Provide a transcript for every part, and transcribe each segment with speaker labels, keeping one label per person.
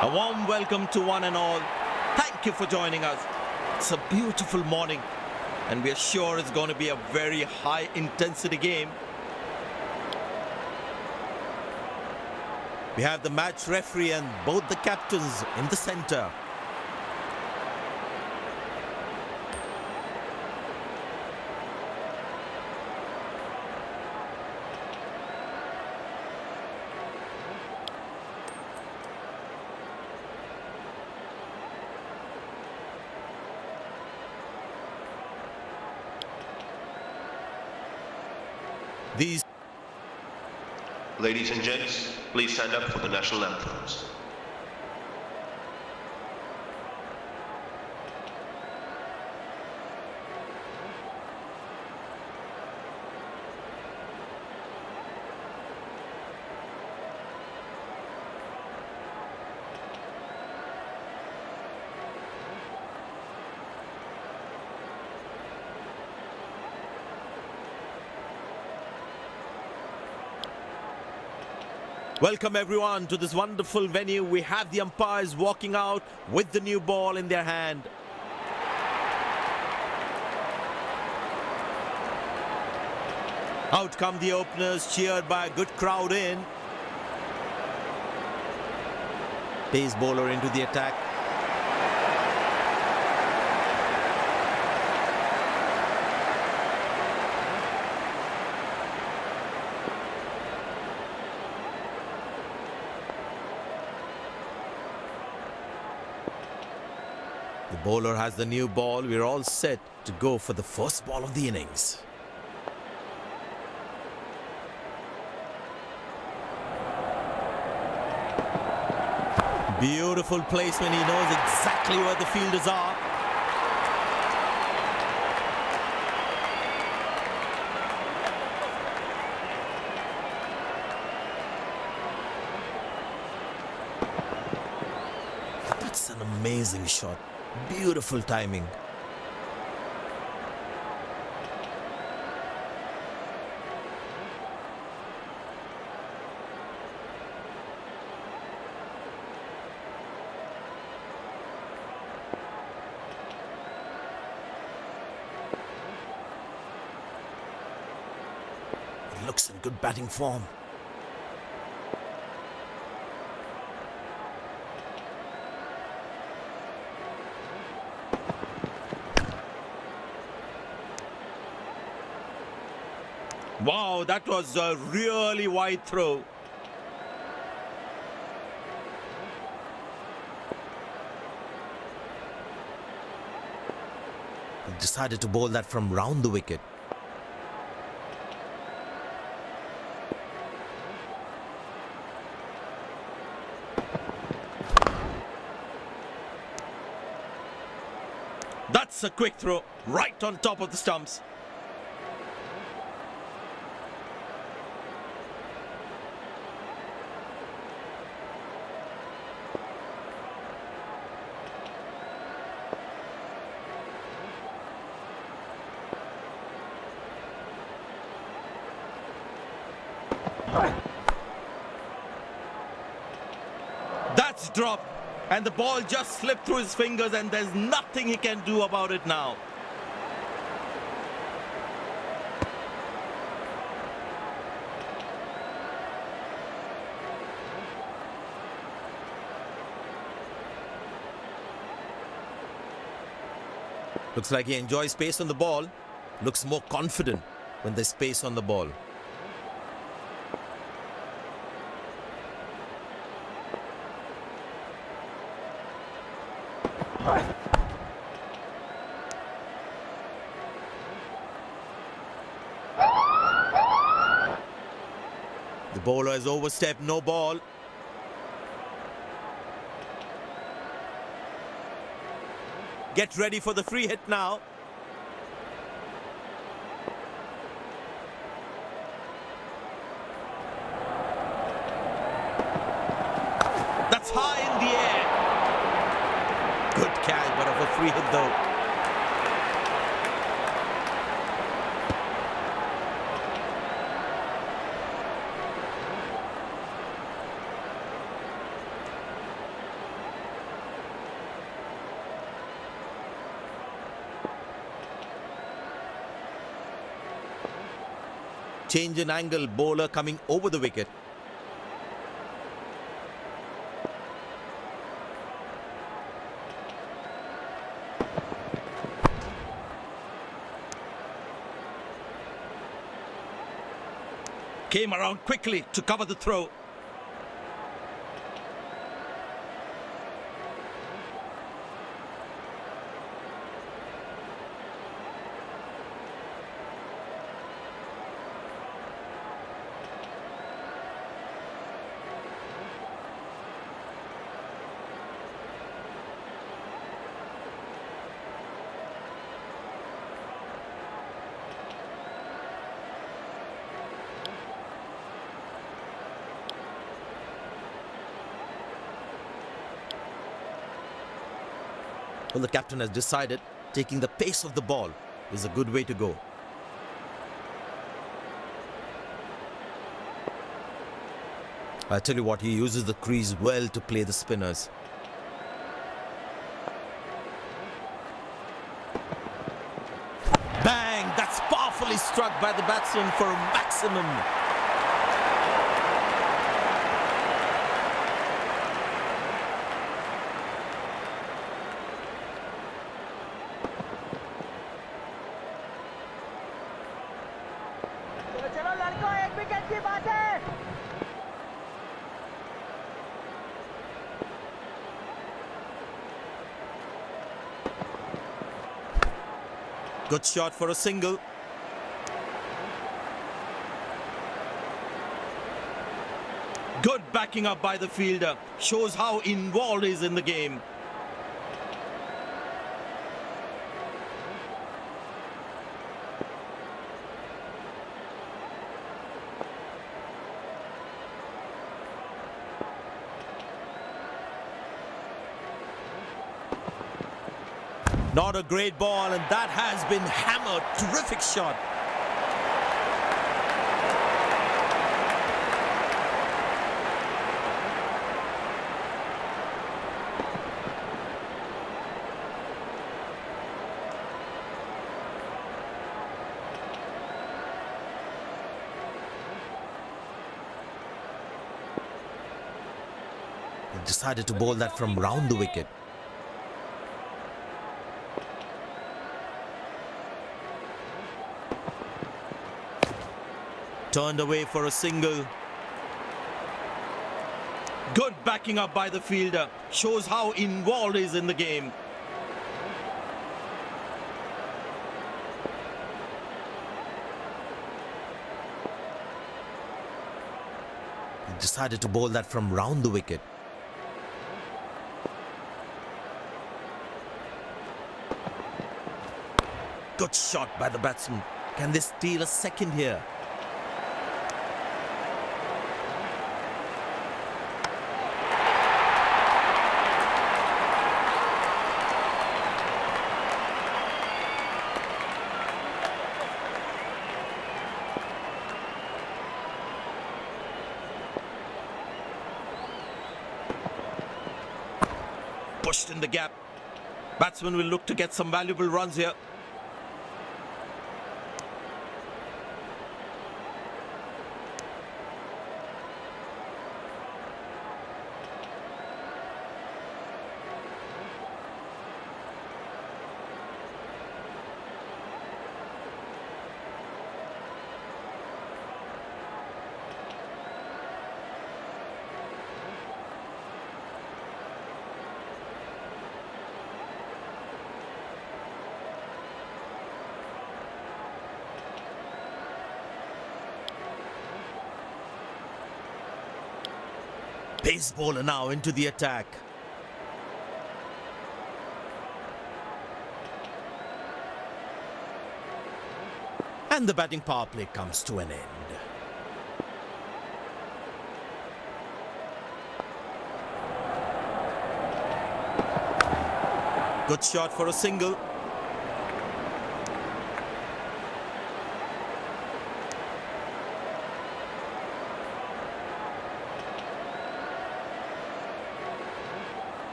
Speaker 1: A warm welcome to one and all. Thank you for joining us. It's a beautiful morning, and we are sure it's going to be a very high intensity game. We have the match referee and both the captains in the center. These
Speaker 2: Ladies and gents, please stand up for the national anthems.
Speaker 1: Welcome everyone to this wonderful venue. We have the umpires walking out with the new ball in their hand. Out come the openers, cheered by a good crowd in. Pace bowler into the attack. The bowler has the new ball. We're all set to go for the first ball of the innings. Beautiful placement. He knows exactly where the fielders are. That's an amazing shot. Beautiful timing. He looks in good batting form. Wow, that was a really wide throw. He decided to bowl that from round the wicket. That's a quick throw, right on top of the stumps. That's dropped, and the ball just slipped through his fingers, and there's nothing he can do about it now. Looks like he enjoys space on the ball. Looks more confident when there's space on the ball. The bowler has overstepped, no ball. Get ready for the free hit now. That's high in the air. Good catch, but of a free hit though. Change in angle, bowler coming over the wicket. Came around quickly to cover the throw. Well, the captain has decided taking the pace of the ball is a good way to go. I tell you what, he uses the crease well to play the spinners. Bang! That's powerfully struck by the batsman for a maximum.
Speaker 3: चलो लड़कों, एक wicket की बात है।
Speaker 1: Good shot for a single. Good backing up by the fielder. Shows how involved he is in the game. Not a great ball, and that has been hammered. Terrific shot. He decided to bowl that from round the wicket. Turned away for a single. Good backing up by the fielder. Shows how involved he is in the game. He decided to bowl that from round the wicket. Good shot by the batsman. Can they steal a second here? Pushed in the gap. Batsman will look to get some valuable runs here. Pace bowler now into the attack. And the batting power play comes to an end. Good shot for a single.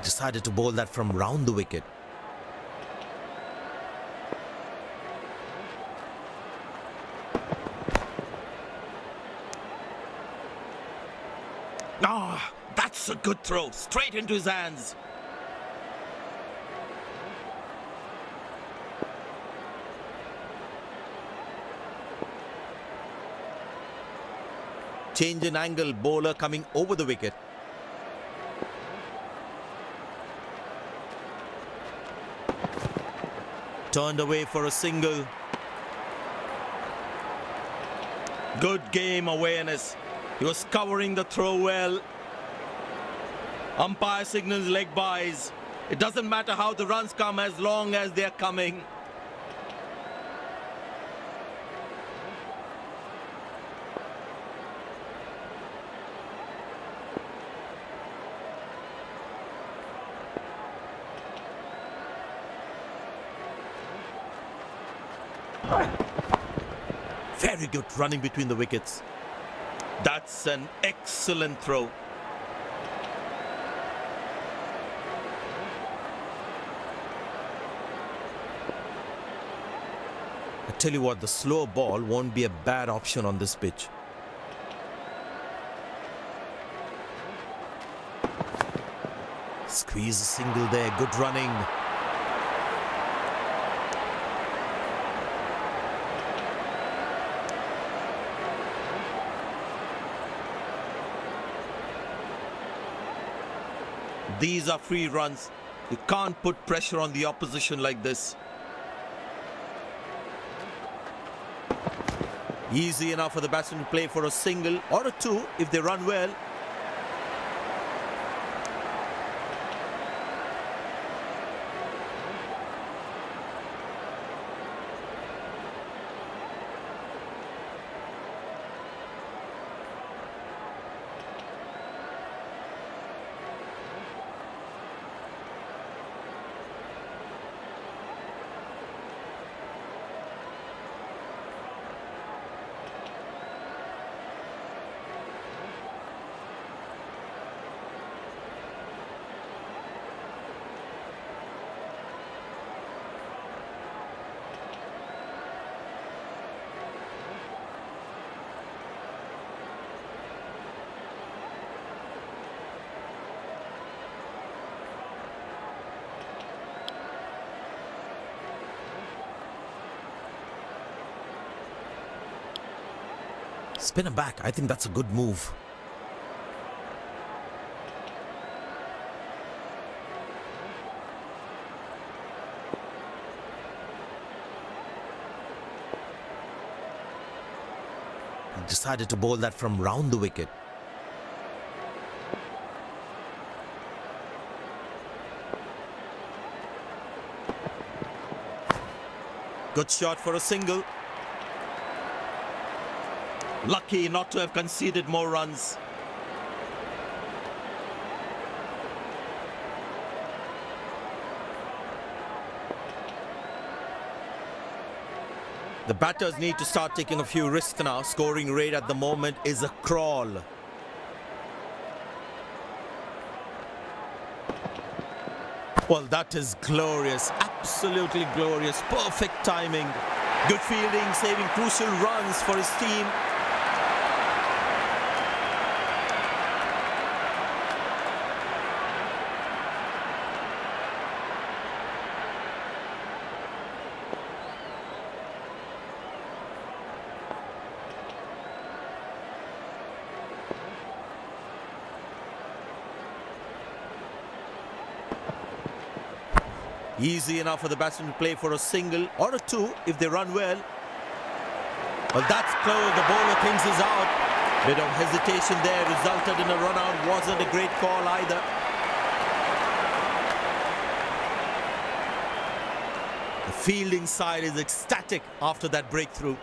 Speaker 1: Decided to bowl that from round the wicket. Ah, that's a good throw. Straight into his hands. Change in angle, bowler coming over the wicket. Turned away for a single. Good game awareness. He was covering the throw well. Umpire signals leg byes. It doesn't matter how the runs come as long as they're coming. Very good running between the wickets. That's an excellent throw. I tell you what, the slow ball won't be a bad option on this pitch. Squeeze a single there, good running. These are free runs. You can't put pressure on the opposition like this. Easy enough for the batsman to play for a single or a two if they run well. Spin him back. I think that's a good move. He decided to bowl that from round the wicket. Good shot for a single. Lucky not to have conceded more runs. The batters need to start taking a few risks now. Scoring rate at the moment is a crawl. Well, that is glorious. Absolutely glorious. Perfect timing. Good fielding, saving crucial runs for his team. Easy enough for the batsman to play for a single or a two if they run well. Well, that's close. The bowler thinks he's out. Bit of hesitation there resulted in a run out. Wasn't a great call either. The fielding side is ecstatic after that breakthrough.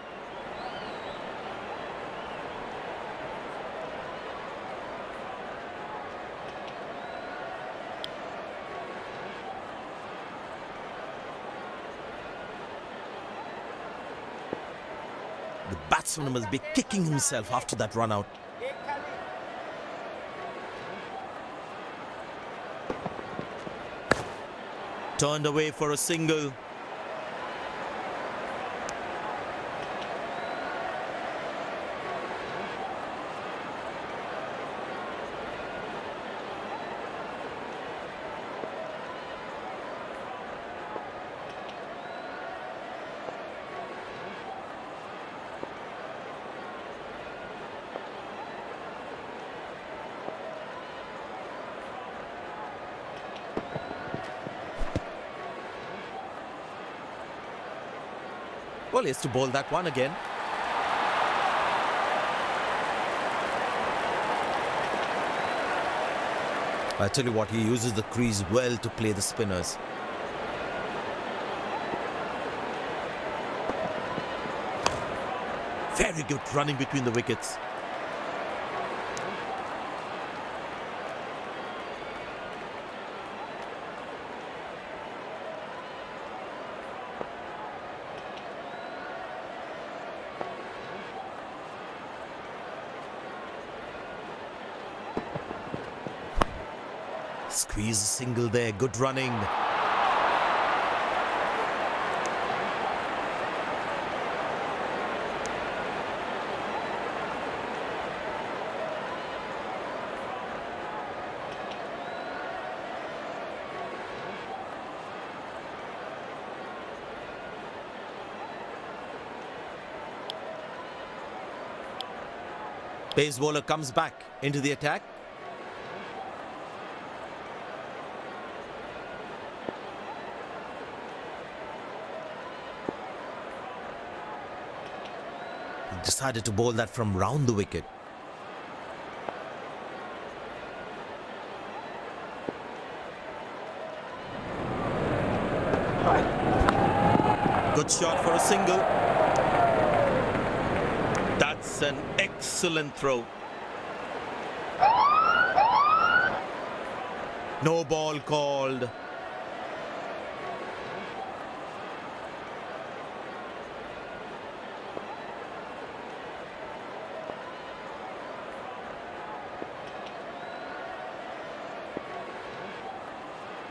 Speaker 1: The batsman must be kicking himself after that run out. Turned away for a single. Well, he has to bowl that one again. I tell you what, he uses the crease well to play the spinners. Very good running between the wickets. Squeeze a single there, good running. Pace bowler comes back into the attack. He decided to bowl that from round the wicket. Good shot for a single. That's an excellent throw. No ball called.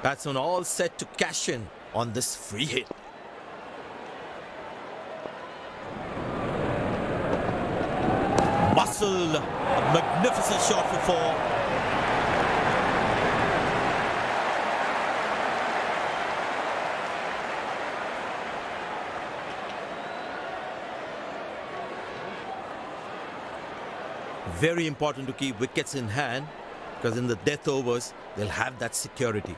Speaker 1: Batsman all set to cash in on this free hit. Muscle, a magnificent shot for four. Very important to keep wickets in hand, because in the death overs, they'll have that security.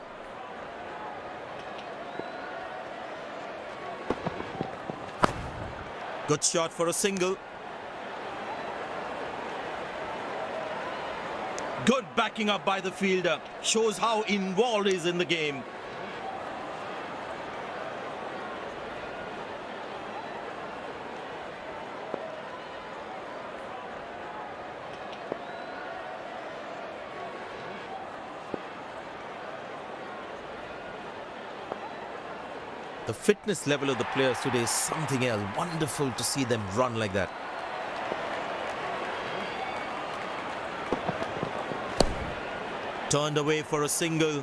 Speaker 1: Good shot for a single. Good backing up by the fielder. Shows how involved he is in the game. The fitness level of the players today is something else. Wonderful to see them run like that. Turned away for a single.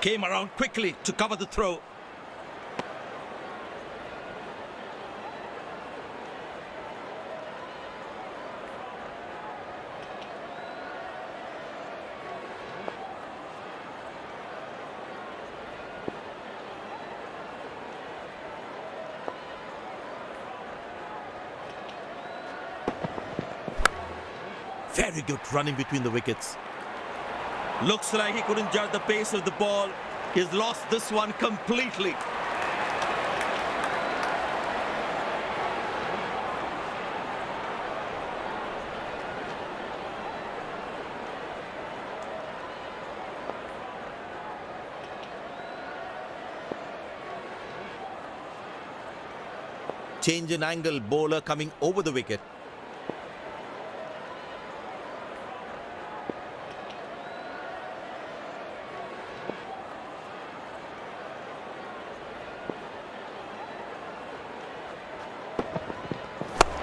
Speaker 1: Came around quickly to cover the throw. Very good running between the wickets. Looks like he couldn't judge the pace of the ball. He's lost this one completely. Change in angle, bowler coming over the wicket.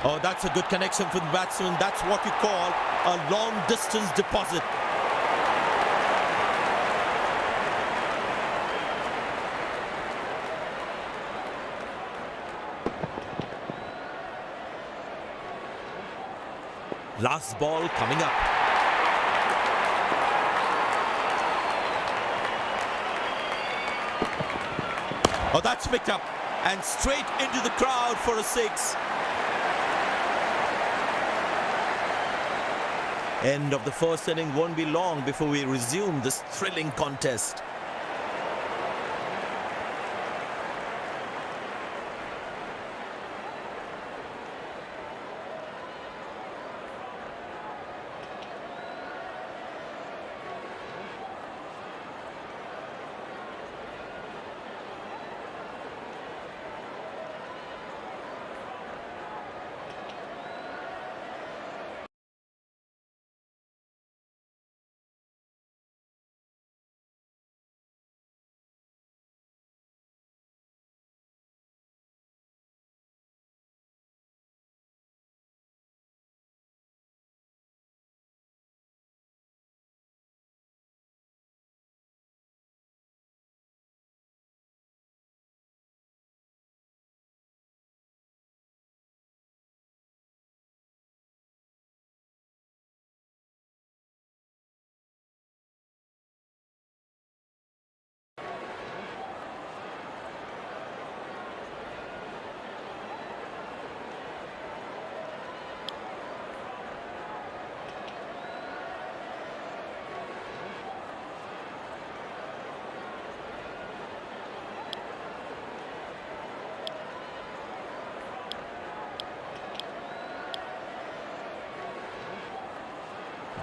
Speaker 1: Oh, that's a good connection for the batsman. That's what you call a long-distance deposit. Last ball coming up. Oh, that's picked up and straight into the crowd for a six. End of the first inning won't be long before we resume this thrilling contest.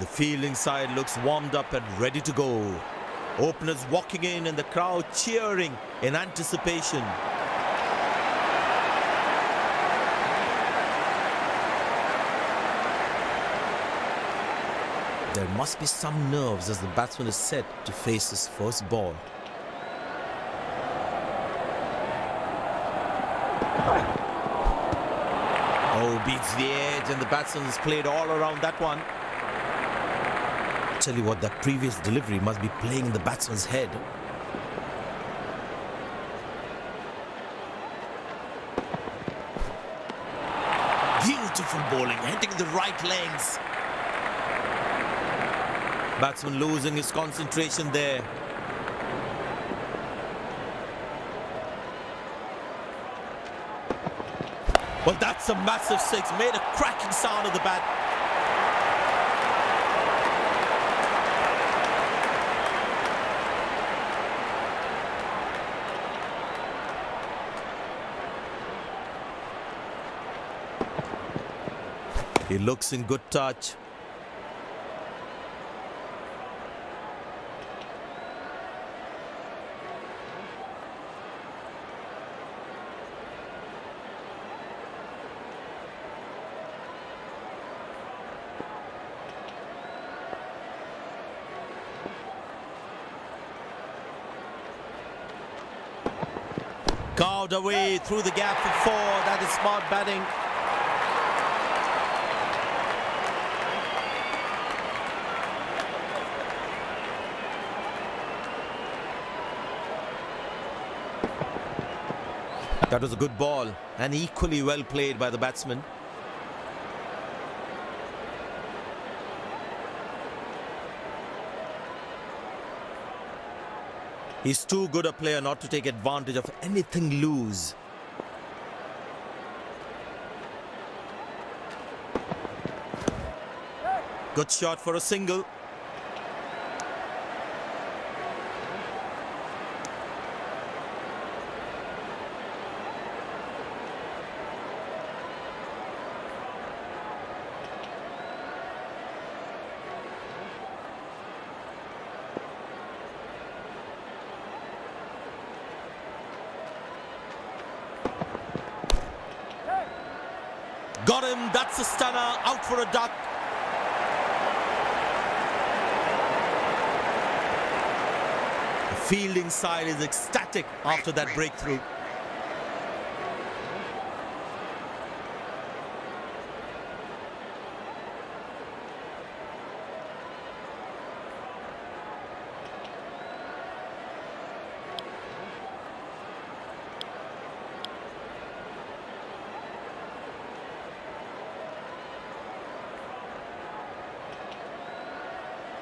Speaker 1: The fielding side looks warmed up and ready to go. Openers walking in and the crowd cheering in anticipation. There must be some nerves as the batsman is set to face his first ball. Oh, beats the edge and the batsman has played all around that one. Tell you what, that previous delivery must be playing in the batsman's head. Beautiful bowling, hitting the right legs. Batsman losing his concentration there. Well, that's a massive six, made a cracking sound of the bat. He looks in good touch. Carved away through the gap for four. That is smart batting. That was a good ball and equally well played by the batsman. He's too good a player not to take advantage of anything loose. Good shot for a single. Got him, that's a stunner, out for a duck. The fielding side is ecstatic after that breakthrough.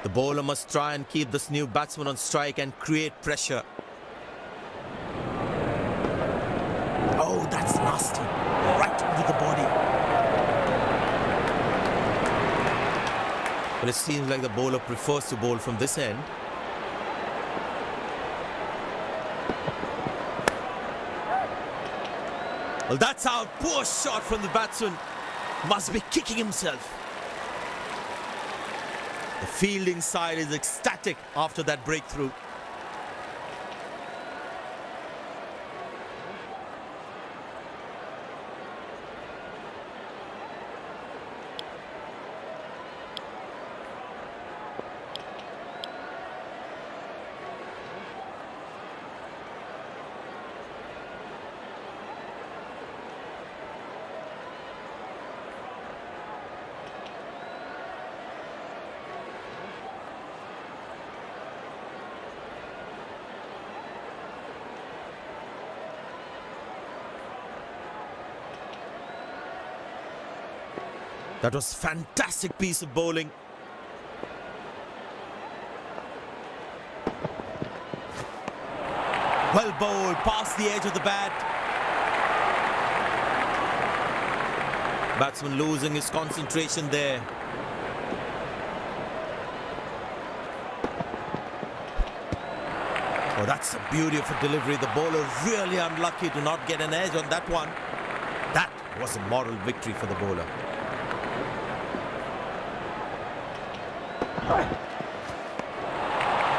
Speaker 1: The bowler must try and keep this new batsman on strike and create pressure. Oh, that's nasty. Right into the body. Well, it seems like the bowler prefers to bowl from this end. Well, that's out. Poor shot from the batsman. Must be kicking himself. The fielding side is ecstatic after that breakthrough. That was a fantastic piece of bowling. Well bowled, past the edge of the bat. Batsman losing his concentration there. Oh, that's a beautiful delivery. The bowler really unlucky to not get an edge on that one. That was a moral victory for the bowler.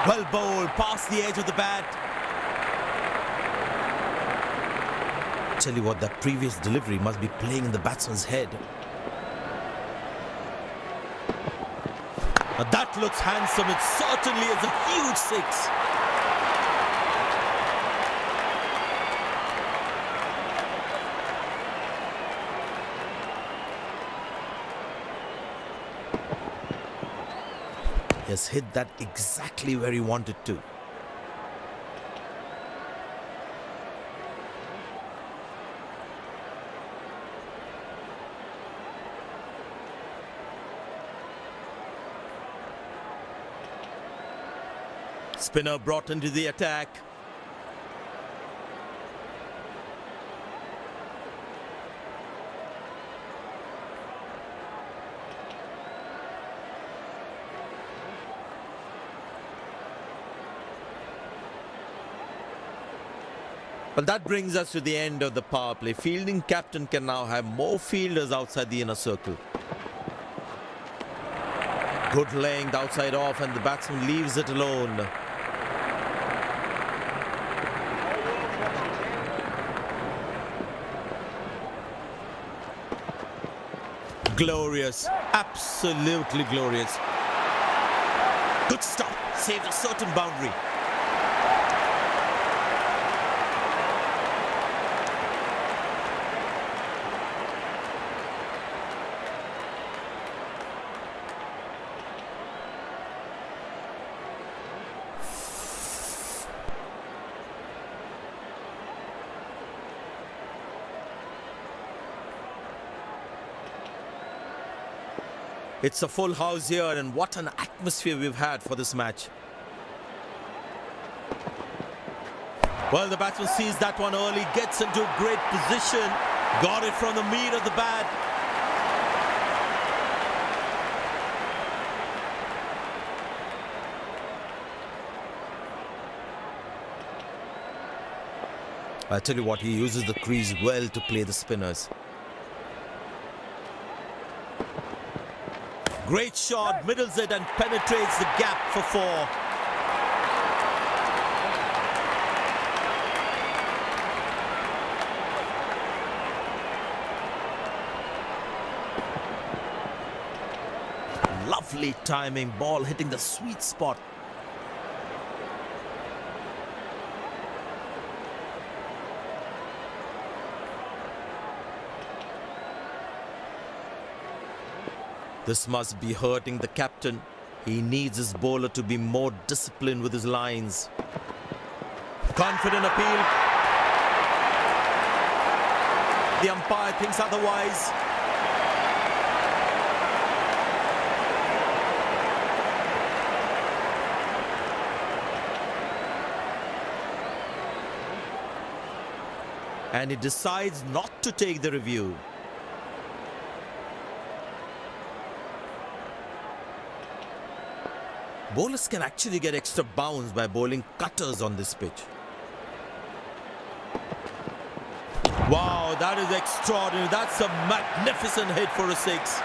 Speaker 1: Well bowled, past the edge of the bat. Tell you what, that previous delivery must be playing in the batsman's head. Now that looks handsome. It certainly is a huge six. He has hit that exactly where he wanted to. Spinner brought into the attack. Well, that brings us to the end of the power play. Fielding captain can now have more fielders outside the inner circle. Good length outside off, and the batsman leaves it alone. Glorious, absolutely glorious. Good stop, saved a certain boundary. It's a full house here, and what an atmosphere we've had for this match. Well, the batsman sees that one early, gets into a great position, got it from the meat of the bat. I tell you what, he uses the crease well to play the spinners. Great shot, middles it and penetrates the gap for four. Lovely timing, ball hitting the sweet spot. This must be hurting the captain. He needs his bowler to be more disciplined with his lines. Confident appeal. The umpire thinks otherwise. And he decides not to take the review. Bowlers can actually get extra bounce by bowling cutters on this pitch. Wow, that is extraordinary. That's a magnificent hit for a six.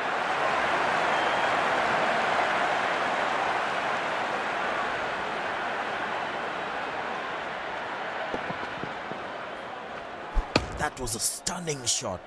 Speaker 1: That was a stunning shot.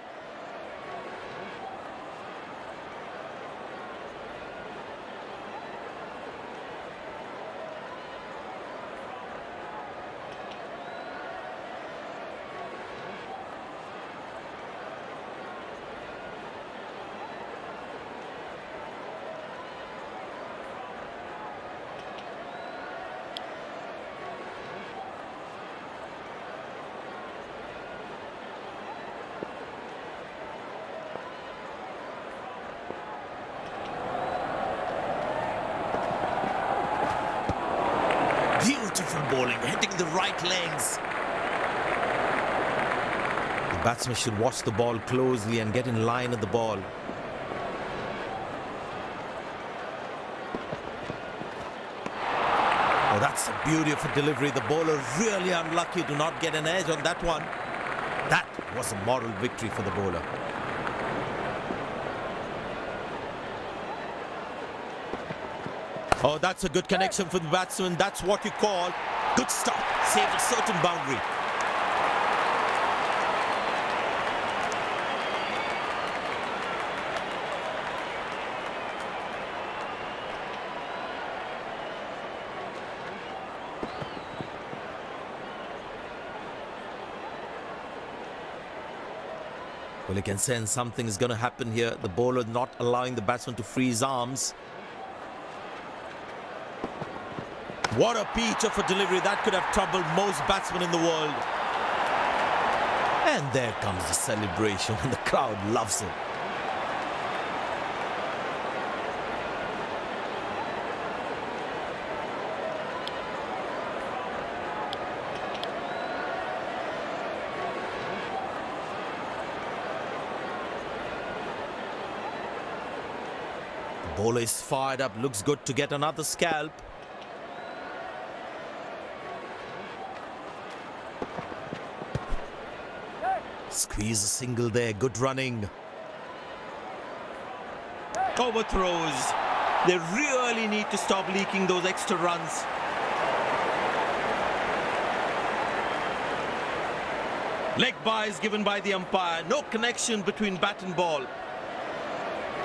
Speaker 1: Beautiful bowling, hitting the right legs. The batsman should watch the ball closely and get in line at the ball. Oh, that's a beautiful delivery. The bowler really unlucky to not get an edge on that one. That was a moral victory for the bowler. Oh, that's a good connection for the batsman. That's what you call good stop. Saved a certain boundary. Well, you can sense something is going to happen here. The bowler not allowing the batsman to free his arms. What a peach of a delivery. That could have troubled most batsmen in the world. And there comes the celebration, and the crowd loves it. The bowler is fired up, looks good to get another scalp. Squeeze a single there, good running. Overthrows. They really need to stop leaking those extra runs. Leg byes given by the umpire. No connection between bat and ball.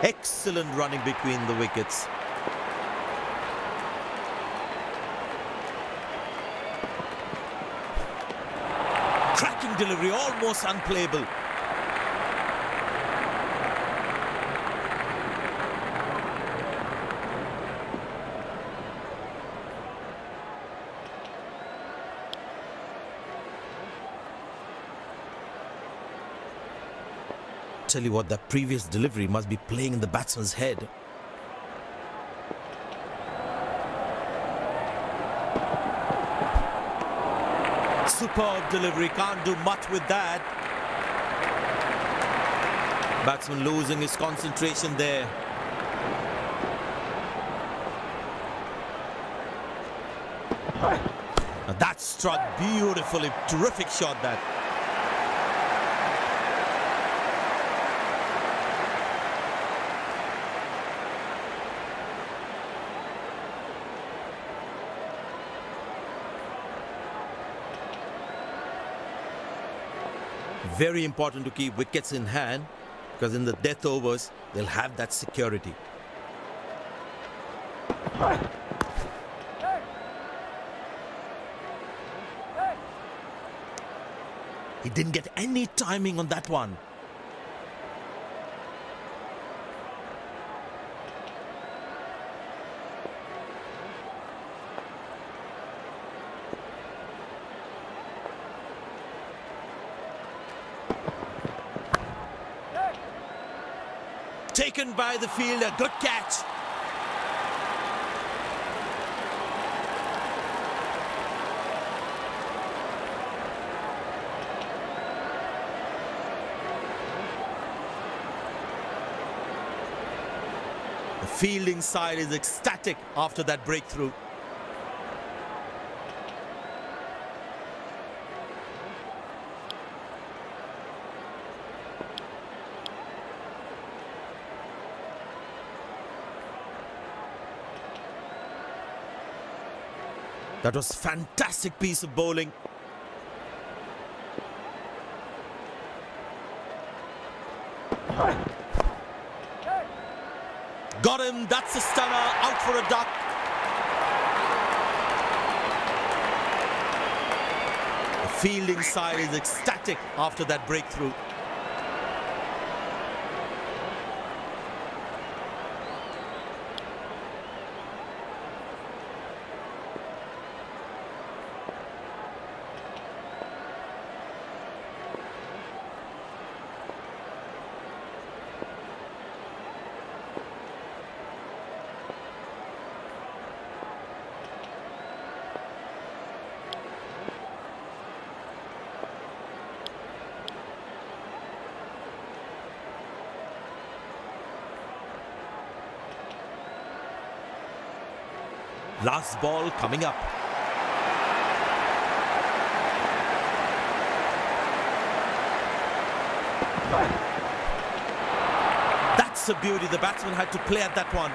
Speaker 1: Excellent running between the wickets. Cracking delivery, almost unplayable. Tell you what, that previous delivery must be playing in the batsman's head. Superb delivery, can't do much with that. Batsman losing his concentration there. Now that struck beautifully, terrific shot that. Very important to keep wickets in hand, because in the death overs, they'll have that security. He didn't get any timing on that one. Taken by the fielder, good catch. The fielding side is ecstatic after that breakthrough. That was a fantastic piece of bowling. Got him, that's a stunner, out for a duck. The fielding side is ecstatic after that breakthrough. Last ball coming up. That's a beauty. The batsman had to play at that one.